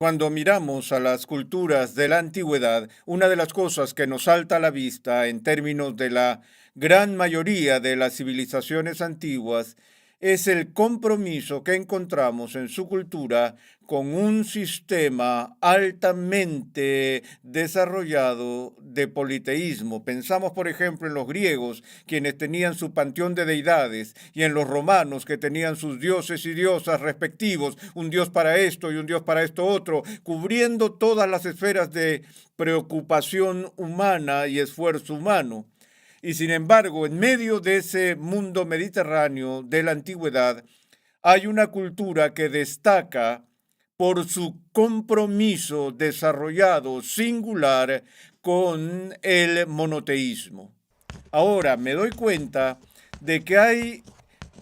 Cuando miramos a las culturas de la antigüedad, una de las cosas que nos salta a la vista en términos de la gran mayoría de las civilizaciones antiguas es el compromiso que encontramos en su cultura con un sistema altamente desarrollado de politeísmo. Pensamos, por ejemplo, en los griegos, quienes tenían su panteón de deidades, y en los romanos, que tenían sus dioses y diosas respectivos, un dios para esto y un dios para esto otro, cubriendo todas las esferas de preocupación humana y esfuerzo humano. Y sin embargo, en medio de ese mundo mediterráneo de la antigüedad, hay una cultura que destaca por su compromiso desarrollado singular con el monoteísmo. Ahora me doy cuenta de que hay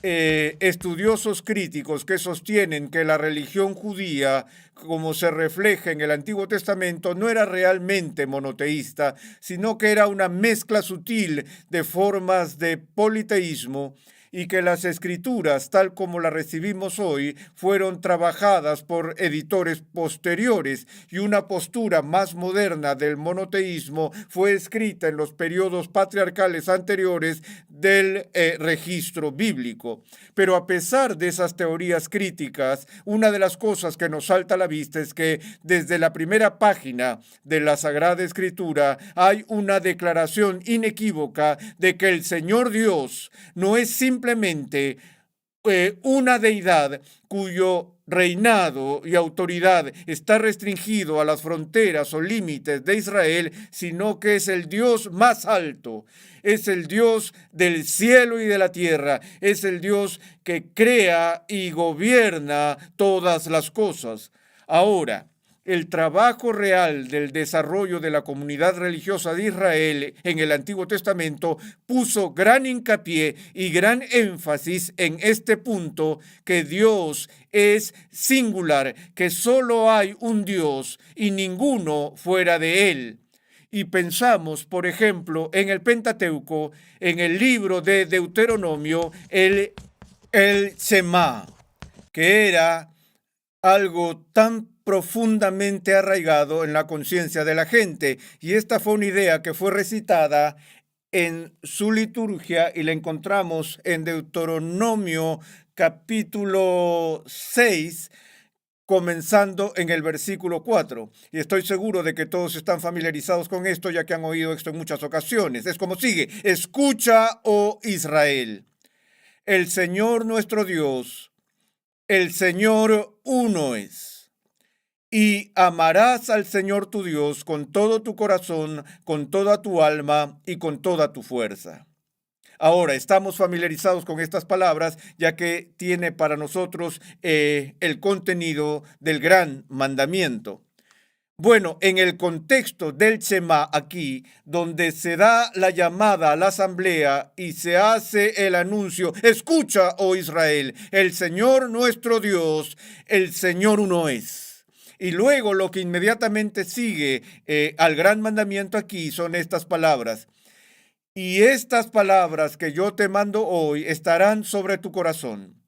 estudiosos críticos que sostienen que la religión judía, como se refleja en el Antiguo Testamento, no era realmente monoteísta, sino que era una mezcla sutil de formas de politeísmo, y que las escrituras, tal como las recibimos hoy, fueron trabajadas por editores posteriores, y una postura más moderna del monoteísmo fue escrita en los periodos patriarcales anteriores del registro bíblico. Pero a pesar de esas teorías críticas, una de las cosas que nos salta a la vista es que desde la primera página de la Sagrada Escritura hay una declaración inequívoca de que el Señor Dios no es simplemente una deidad cuyo reinado y autoridad está restringido a las fronteras o límites de Israel, sino que es el Dios más alto, es el Dios del cielo y de la tierra, es el Dios que crea y gobierna todas las cosas. Ahora, el trabajo real del desarrollo de la comunidad religiosa de Israel en el Antiguo Testamento puso gran hincapié y gran énfasis en este punto, que Dios es singular, que solo hay un Dios y ninguno fuera de él. Y pensamos, por ejemplo, en el Pentateuco, en el libro de Deuteronomio, el Shema, que era algo tan profundamente arraigado en la conciencia de la gente. Y esta fue una idea que fue recitada en su liturgia y la encontramos en Deuteronomio capítulo 6, comenzando en el versículo 4. Y estoy seguro de que todos están familiarizados con esto, ya que han oído esto en muchas ocasiones. Es como sigue: escucha, oh Israel, el Señor nuestro Dios, el Señor uno es. Y amarás al Señor tu Dios con todo tu corazón, con toda tu alma y con toda tu fuerza. Ahora, estamos familiarizados con estas palabras, ya que tiene para nosotros el contenido del gran mandamiento. Bueno, en el contexto del Shema aquí, donde se da la llamada a la asamblea y se hace el anuncio: escucha, oh Israel, el Señor nuestro Dios, el Señor uno es. Y luego lo que inmediatamente sigue al gran mandamiento aquí son estas palabras: y estas palabras que yo te mando hoy estarán sobre tu corazón,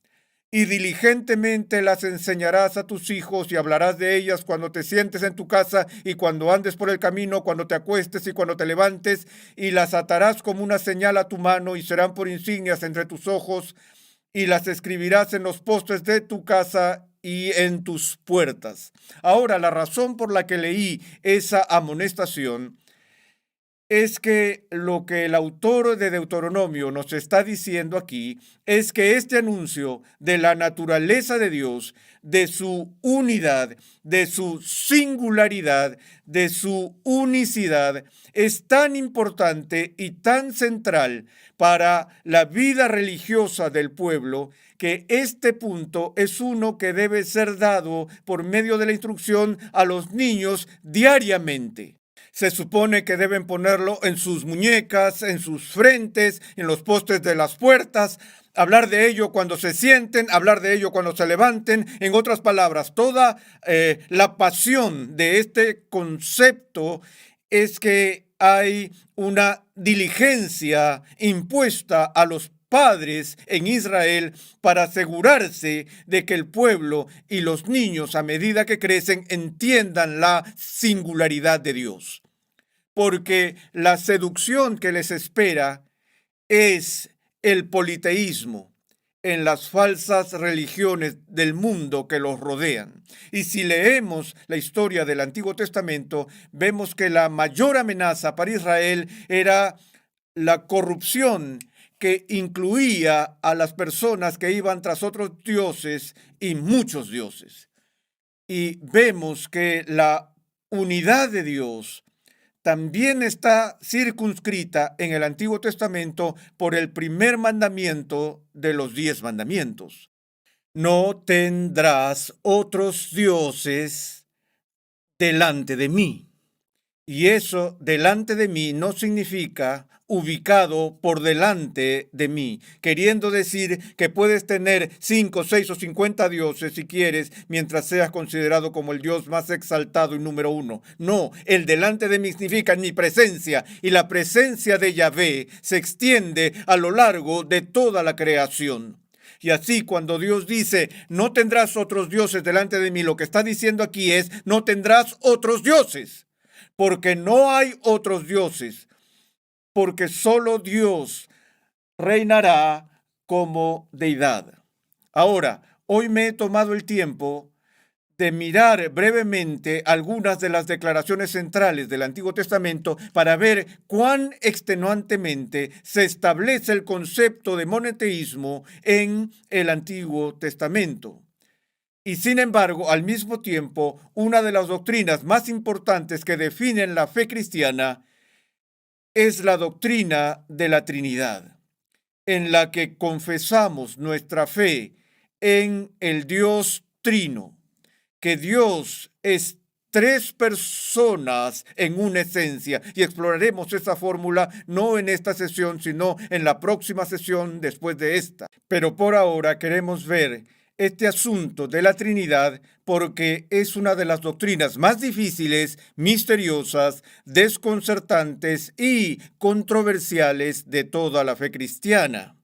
y diligentemente las enseñarás a tus hijos, y hablarás de ellas cuando te sientes en tu casa y cuando andes por el camino, cuando te acuestes y cuando te levantes, y las atarás como una señal a tu mano y serán por insignias entre tus ojos, y las escribirás en los postes de tu casa y en tus puertas. Ahora, la razón por la que leí esa amonestación es que lo que el autor de Deuteronomio nos está diciendo aquí es que este anuncio de la naturaleza de Dios, de su unidad, de su singularidad, de su unicidad, es tan importante y tan central para la vida religiosa del pueblo, que este punto es uno que debe ser dado por medio de la instrucción a los niños diariamente. Se supone que deben ponerlo en sus muñecas, en sus frentes, en los postes de las puertas, hablar de ello cuando se sienten, hablar de ello cuando se levanten. En otras palabras, toda la pasión de este concepto es que hay una diligencia impuesta a los padres en Israel para asegurarse de que el pueblo y los niños, a medida que crecen, entiendan la singularidad de Dios. Porque la seducción que les espera es el politeísmo en las falsas religiones del mundo que los rodean. Y si leemos la historia del Antiguo Testamento, vemos que la mayor amenaza para Israel era la corrupción que incluía a las personas que iban tras otros dioses y muchos dioses. Y vemos que la unidad de Dios también está circunscrita en el Antiguo Testamento por el primer mandamiento de los 10 mandamientos. No tendrás otros dioses delante de mí. Y eso delante de mí no significa ubicado por delante de mí, queriendo decir que puedes tener 5, 6 o 50 dioses si quieres, mientras seas considerado como el Dios más exaltado y número 1. No, el delante de mí significa mi presencia, y la presencia de Yahvé se extiende a lo largo de toda la creación. Y así cuando Dios dice, no tendrás otros dioses delante de mí, lo que está diciendo aquí es, no tendrás otros dioses. Porque no hay otros dioses, porque solo Dios reinará como deidad. Ahora, hoy me he tomado el tiempo de mirar brevemente algunas de las declaraciones centrales del Antiguo Testamento para ver cuán extenuantemente se establece el concepto de monoteísmo en el Antiguo Testamento. Y sin embargo, al mismo tiempo, una de las doctrinas más importantes que definen la fe cristiana es la doctrina de la Trinidad, en la que confesamos nuestra fe en el Dios Trino, que Dios es 3 personas en una esencia, y exploraremos esa fórmula no en esta sesión, sino en la próxima sesión después de esta. Pero por ahora queremos ver este asunto de la Trinidad porque es una de las doctrinas más difíciles, misteriosas, desconcertantes y controversiales de toda la fe cristiana.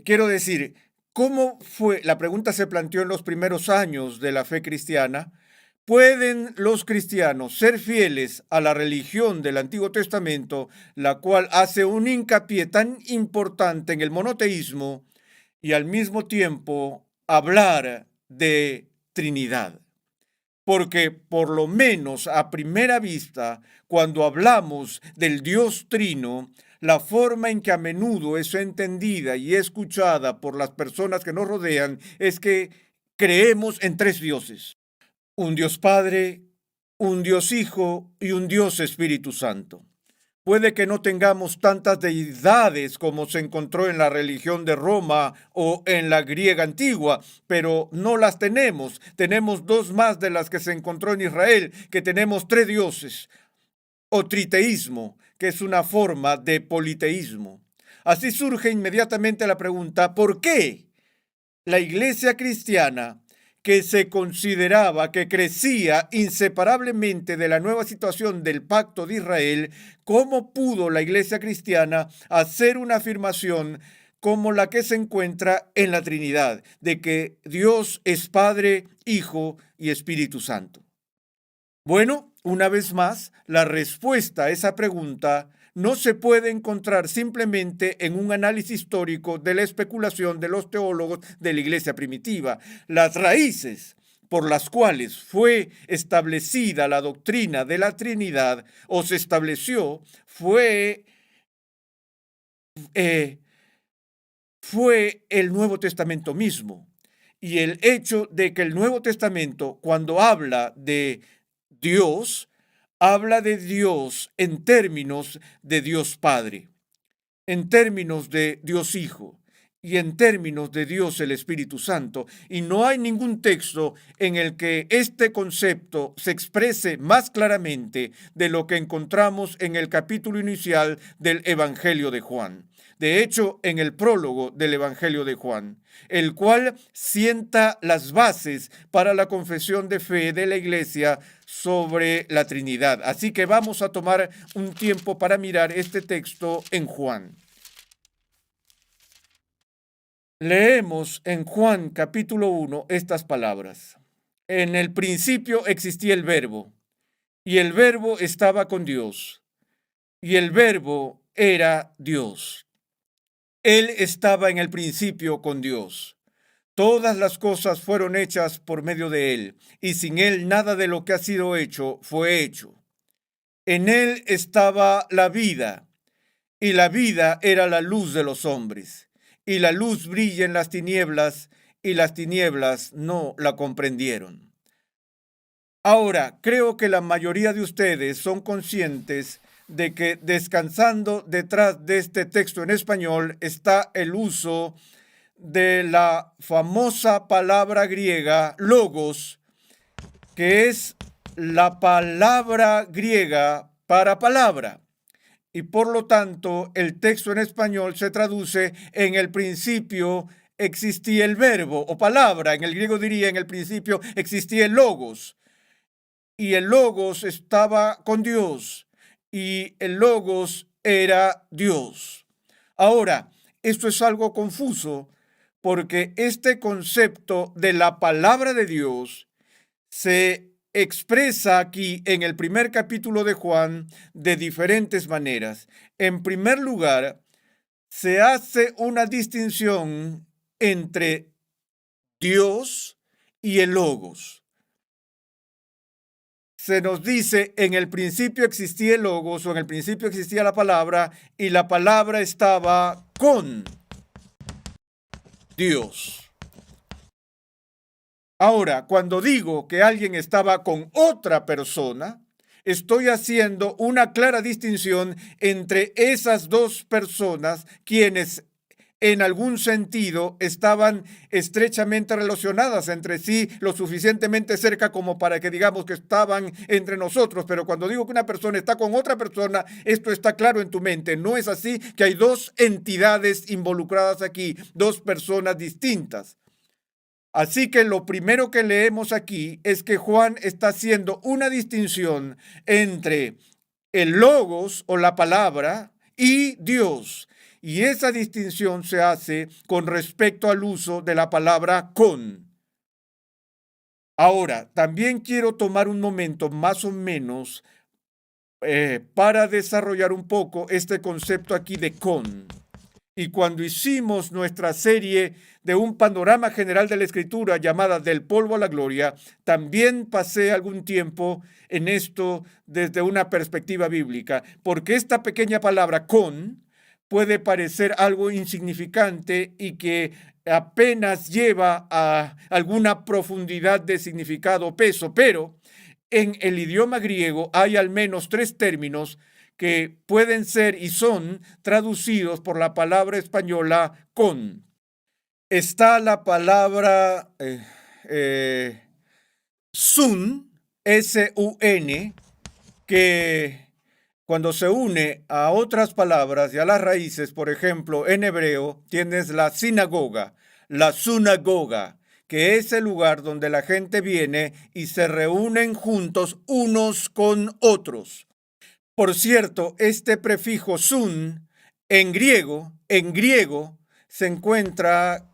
Quiero decir, ¿cómo fue? La pregunta se planteó en los primeros años de la fe cristiana. ¿Pueden los cristianos ser fieles a la religión del Antiguo Testamento, la cual hace un hincapié tan importante en el monoteísmo, y al mismo tiempo hablar de Trinidad? Porque por lo menos a primera vista, cuando hablamos del Dios Trino, la forma en que a menudo es entendida y escuchada por las personas que nos rodean es que creemos en 3 dioses: un Dios Padre, un Dios Hijo y un Dios Espíritu Santo. Puede que no tengamos tantas deidades como se encontró en la religión de Roma o en la griega antigua, pero no las tenemos. Tenemos 2 más de las que se encontró en Israel, que tenemos 3 dioses, o triteísmo, que es una forma de politeísmo. Así surge inmediatamente la pregunta, ¿por qué la iglesia cristiana, que se consideraba que crecía inseparablemente de la nueva situación del pacto de Israel, cómo pudo la iglesia cristiana hacer una afirmación como la que se encuentra en la Trinidad, de que Dios es Padre, Hijo y Espíritu Santo? Bueno, una vez más, la respuesta a esa pregunta no se puede encontrar simplemente en un análisis histórico de la especulación de los teólogos de la iglesia primitiva. Las raíces por las cuales fue establecida la doctrina de la Trinidad o se estableció fue el Nuevo Testamento mismo. Y el hecho de que el Nuevo Testamento, cuando habla de Dios, habla de Dios en términos de Dios Padre, en términos de Dios Hijo y en términos de Dios el Espíritu Santo. Y no hay ningún texto en el que este concepto se exprese más claramente de lo que encontramos en el capítulo inicial del Evangelio de Juan. De hecho, en el prólogo del Evangelio de Juan, el cual sienta las bases para la confesión de fe de la Iglesia sobre la Trinidad. Así que vamos a tomar un tiempo para mirar este texto en Juan. Leemos en Juan capítulo 1 estas palabras. En el principio existía el Verbo, y el Verbo estaba con Dios, y el Verbo era Dios. Él estaba en el principio con Dios. Todas las cosas fueron hechas por medio de Él, y sin Él nada de lo que ha sido hecho fue hecho. En Él estaba la vida, y la vida era la luz de los hombres. Y la luz brilla en las tinieblas, y las tinieblas no la comprendieron. Ahora, creo que la mayoría de ustedes son conscientes de que descansando detrás de este texto en español está el uso de la famosa palabra griega logos, que es la palabra griega para palabra. Y por lo tanto, el texto en español se traduce en el principio existía el verbo o palabra. En el griego diría en el principio existía el logos. Y el logos estaba con Dios. Y el logos era Dios. Ahora, esto es algo confuso porque este concepto de la palabra de Dios se expresa aquí en el primer capítulo de Juan de diferentes maneras. En primer lugar, se hace una distinción entre Dios y el Logos. Se nos dice, en el principio existía el Logos, o en el principio existía la palabra, y la palabra estaba con Dios. Ahora, cuando digo que alguien estaba con otra persona, estoy haciendo una clara distinción entre esas dos personas quienes en algún sentido estaban estrechamente relacionadas entre sí, lo suficientemente cerca como para que digamos que estaban entre nosotros. Pero cuando digo que una persona está con otra persona, esto está claro en tu mente. No es así que hay dos entidades involucradas aquí, dos personas distintas. Así que lo primero que leemos aquí es que Juan está haciendo una distinción entre el logos o la palabra y Dios. Y esa distinción se hace con respecto al uso de la palabra con. Ahora, también quiero tomar un momento más o menos para desarrollar un poco este concepto aquí de con. Y cuando hicimos nuestra serie de un panorama general de la Escritura llamada Del polvo a la gloria, también pasé algún tiempo en esto desde una perspectiva bíblica, porque esta pequeña palabra con puede parecer algo insignificante y que apenas lleva a alguna profundidad de significado o peso, pero en el idioma griego hay al menos tres términos que pueden ser y son traducidos por la palabra española con. Está la palabra sun, S-U-N, que cuando se une a otras palabras y a las raíces, por ejemplo, en hebreo, tienes la sinagoga, que es el lugar donde la gente viene y se reúnen juntos unos con otros. Por cierto, este prefijo sun en griego, se encuentra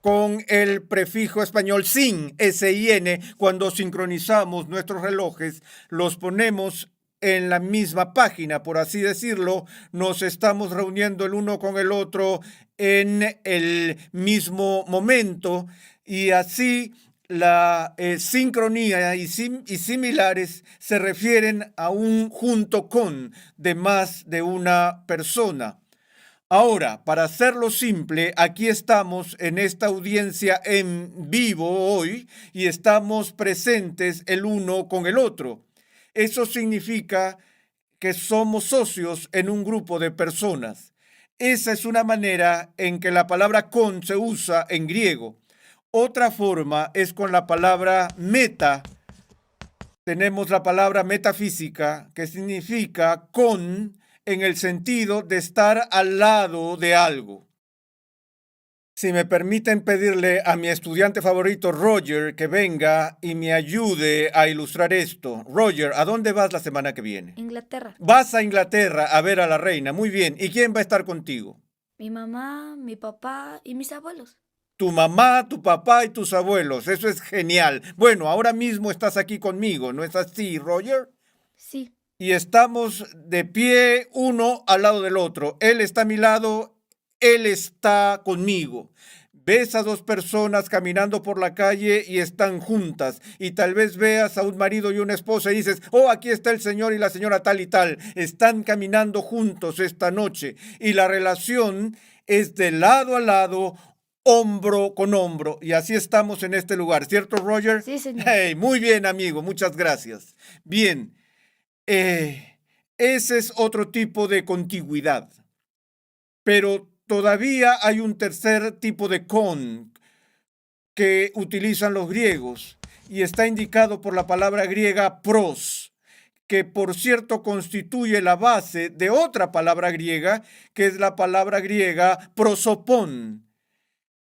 con el prefijo español sin, S-I-N, cuando sincronizamos nuestros relojes, los ponemos en la misma página, por así decirlo, nos estamos reuniendo el uno con el otro en el mismo momento y así la sincronía y similares se refieren a un junto con de más de una persona. Ahora, para hacerlo simple, aquí estamos en esta audiencia en vivo hoy y estamos presentes el uno con el otro. Eso significa que somos socios en un grupo de personas. Esa es una manera en que la palabra con se usa en griego. Otra forma es con la palabra meta. Tenemos la palabra metafísica, que significa con en el sentido de estar al lado de algo. Si me permiten pedirle a mi estudiante favorito, Roger, que venga y me ayude a ilustrar esto. Roger, ¿a dónde vas la semana que viene? Inglaterra. Vas a Inglaterra a ver a la reina. Muy bien. ¿Y quién va a estar contigo? Mi mamá, mi papá y mis abuelos. Tu mamá, tu papá y tus abuelos. Eso es genial. Bueno, ahora mismo estás aquí conmigo, ¿no es así, Roger? Sí, Y estamos de pie uno al lado del otro. Él está a mi lado, él está conmigo. Ves a dos personas caminando por la calle y están juntas. Y tal vez veas a un marido y una esposa y dices, oh, aquí está el señor y la señora tal y tal. Están caminando juntos esta noche. Y la relación es de lado a lado, hombro con hombro. Y así estamos en este lugar, ¿cierto, Roger? sí, señor. Hey, muy bien, amigo. Muchas gracias. Bien. Ese es otro tipo de contigüidad. Pero todavía hay un tercer tipo de con que utilizan los griegos y está indicado por la palabra griega pros, que por cierto constituye la base de otra palabra griega, que es la palabra griega prosopón.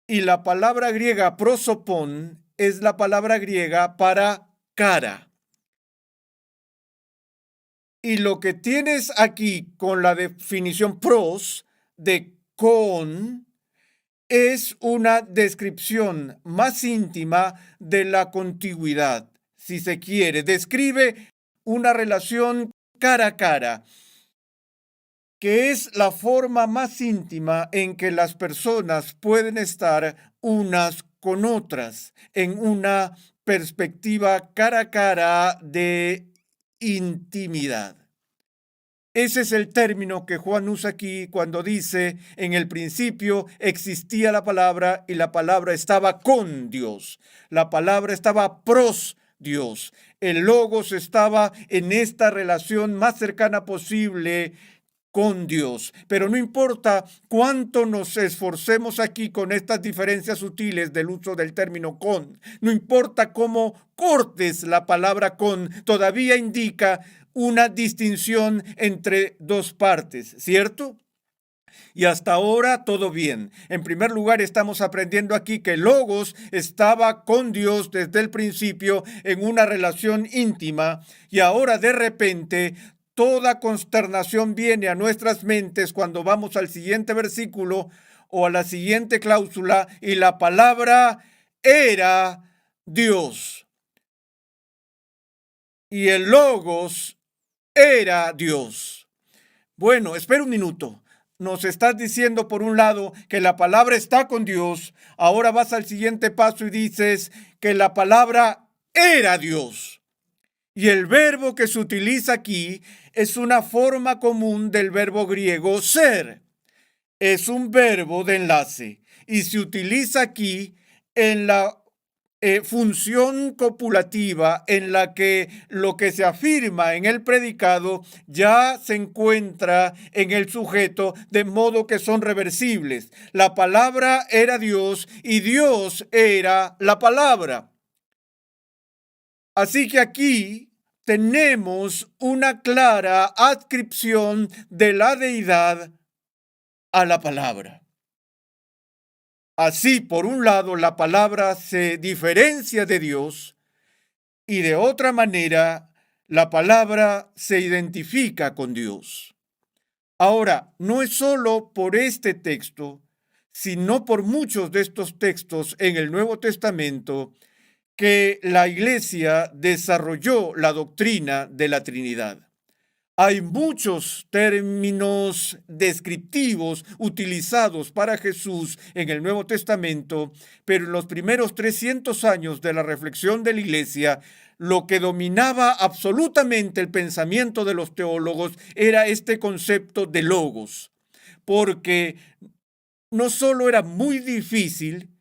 Y la palabra griega prosopón es la palabra griega para cara. Y lo que tienes aquí con la definición pros de con es una descripción más íntima de la contigüidad, si se quiere. Describe una relación cara a cara, que es la forma más íntima en que las personas pueden estar unas con otras, en una perspectiva cara a cara de intimidad. Ese es el término que Juan usa aquí cuando dice, en el principio existía la palabra y la palabra estaba con Dios. La palabra estaba pros Dios. El logos estaba en esta relación más cercana posible con Dios. Pero no importa cuánto nos esforcemos aquí con estas diferencias sutiles del uso del término con, no importa cómo cortes la palabra con, todavía indica una distinción entre dos partes, ¿cierto? Y hasta ahora todo bien. En primer lugar, estamos aprendiendo aquí que Logos estaba con Dios desde el principio en una relación íntima y ahora de repente toda consternación viene a nuestras mentes cuando vamos al siguiente versículo o a la siguiente cláusula y la palabra era Dios. Y el Logos era Dios. Bueno, espera un minuto. Nos estás diciendo por un lado que la palabra está con Dios. Ahora vas al siguiente paso y dices que la palabra era Dios. Y el verbo que se utiliza aquí es una forma común del verbo griego ser. Es un verbo de enlace y se utiliza aquí en la función copulativa en la que lo que se afirma en el predicado ya se encuentra en el sujeto, de modo que son reversibles. La palabra era Dios y Dios era la palabra. Así que aquí tenemos una clara adscripción de la deidad a la palabra. Así, por un lado, la palabra se diferencia de Dios y de otra manera, la palabra se identifica con Dios. Ahora, no es solo por este texto, sino por muchos de estos textos en el Nuevo Testamento que la Iglesia desarrolló la doctrina de la Trinidad. Hay muchos términos descriptivos utilizados para Jesús en el Nuevo Testamento, pero en los primeros 300 años de la reflexión de la Iglesia, lo que dominaba absolutamente el pensamiento de los teólogos era este concepto de logos, porque no solo era muy difícil,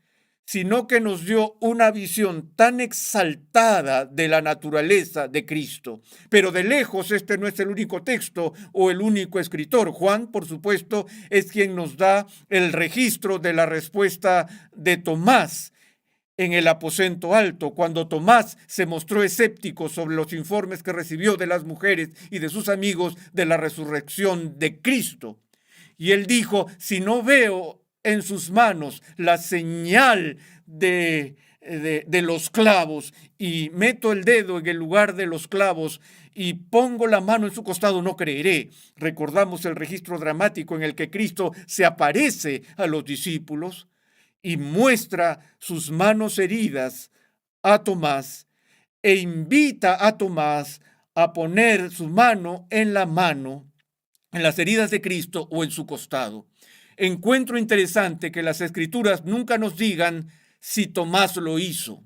sino que nos dio una visión tan exaltada de la naturaleza de Cristo. Pero de lejos este no es el único texto o el único escritor. Juan, por supuesto, es quien nos da el registro de la respuesta de Tomás en el aposento alto, cuando Tomás se mostró escéptico sobre los informes que recibió de las mujeres y de sus amigos de la resurrección de Cristo. Y él dijo, si no veo en sus manos la señal de de los clavos y meto el dedo en el lugar de los clavos y pongo la mano en su costado, no creeré. Recordamos el registro dramático en el que Cristo se aparece a los discípulos y muestra sus manos heridas a Tomás e invita a Tomás a poner su mano, en las heridas de Cristo o en su costado. Encuentro interesante que las Escrituras nunca nos digan si Tomás lo hizo.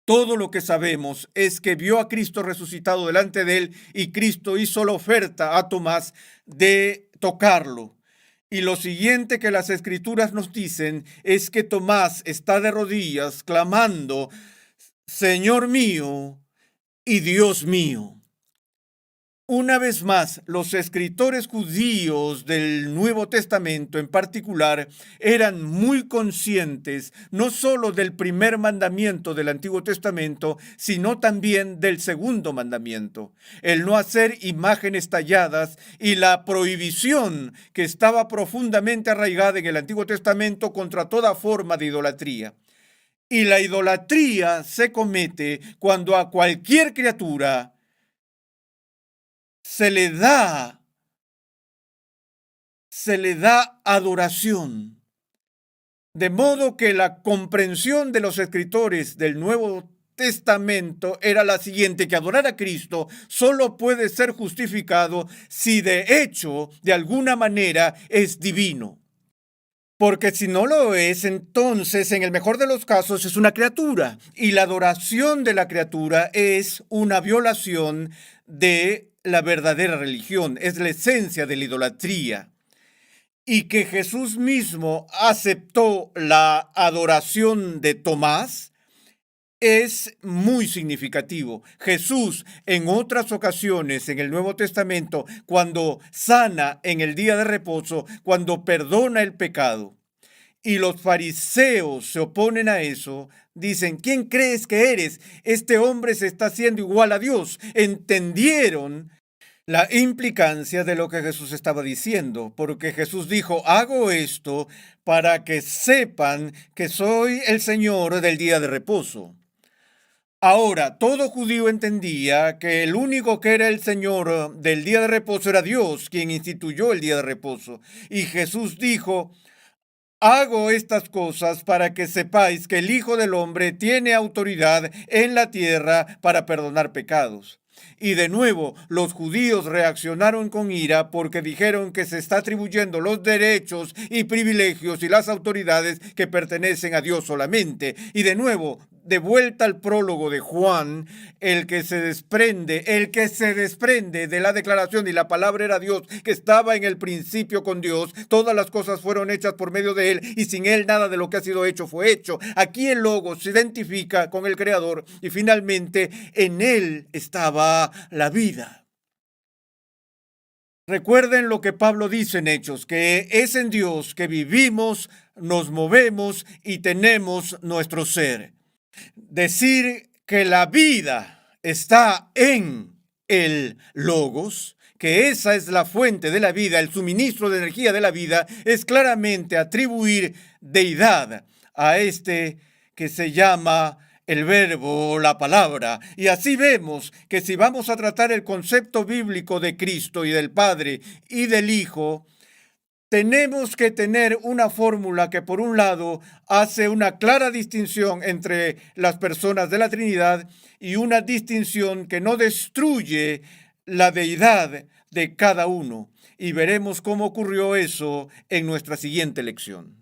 Todo lo que sabemos es que vio a Cristo resucitado delante de él y Cristo hizo la oferta a Tomás de tocarlo. Y lo siguiente que las Escrituras nos dicen es que Tomás está de rodillas clamando: Señor mío y Dios mío. Una vez más, los escritores judíos del Nuevo Testamento en particular eran muy conscientes no solo del primer mandamiento del Antiguo Testamento, sino también del segundo mandamiento, el no hacer imágenes talladas y la prohibición que estaba profundamente arraigada en el Antiguo Testamento contra toda forma de idolatría. Y la idolatría se comete cuando a cualquier criatura se le da adoración. De modo que la comprensión de los escritores del Nuevo Testamento era la siguiente: que adorar a Cristo solo puede ser justificado si de hecho, de alguna manera, es divino. Porque si no lo es, entonces, en el mejor de los casos, es una criatura. Y la adoración de la criatura es una violación de la verdadera religión, es la esencia de la idolatría. Y que Jesús mismo aceptó la adoración de Tomás es muy significativo. Jesús, en otras ocasiones en el Nuevo Testamento, cuando sana en el día de reposo, cuando perdona el pecado, y los fariseos se oponen a eso, dicen: ¿quién crees que eres? Este hombre se está haciendo igual a Dios. Entendieron la implicancia de lo que Jesús estaba diciendo, porque Jesús dijo: hago esto para que sepan que soy el Señor del día de reposo. Ahora, todo judío entendía que el único que era el Señor del día de reposo era Dios, quien instituyó el día de reposo. Y Jesús dijo: hago estas cosas para que sepáis que el Hijo del Hombre tiene autoridad en la tierra para perdonar pecados. Y de nuevo, los judíos reaccionaron con ira porque dijeron que se está atribuyendo los derechos y privilegios y las autoridades que pertenecen a Dios solamente. Y de nuevo, de vuelta al prólogo de Juan, el que se desprende de la declaración, y la palabra era Dios, que estaba en el principio con Dios, todas las cosas fueron hechas por medio de él, y sin él nada de lo que ha sido hecho fue hecho. Aquí el Logos se identifica con el Creador, y finalmente en él estaba la vida. Recuerden lo que Pablo dice en Hechos, que es en Dios que vivimos, nos movemos y tenemos nuestro ser. Decir que la vida está en el Logos, que esa es la fuente de la vida, el suministro de energía de la vida, es claramente atribuir deidad a este que se llama el verbo, la palabra. Y así vemos que si vamos a tratar el concepto bíblico de Cristo y del Padre y del Hijo, tenemos que tener una fórmula que, por un lado, hace una clara distinción entre las personas de la Trinidad y una distinción que no destruye la deidad de cada uno. Y veremos cómo ocurrió eso en nuestra siguiente lección.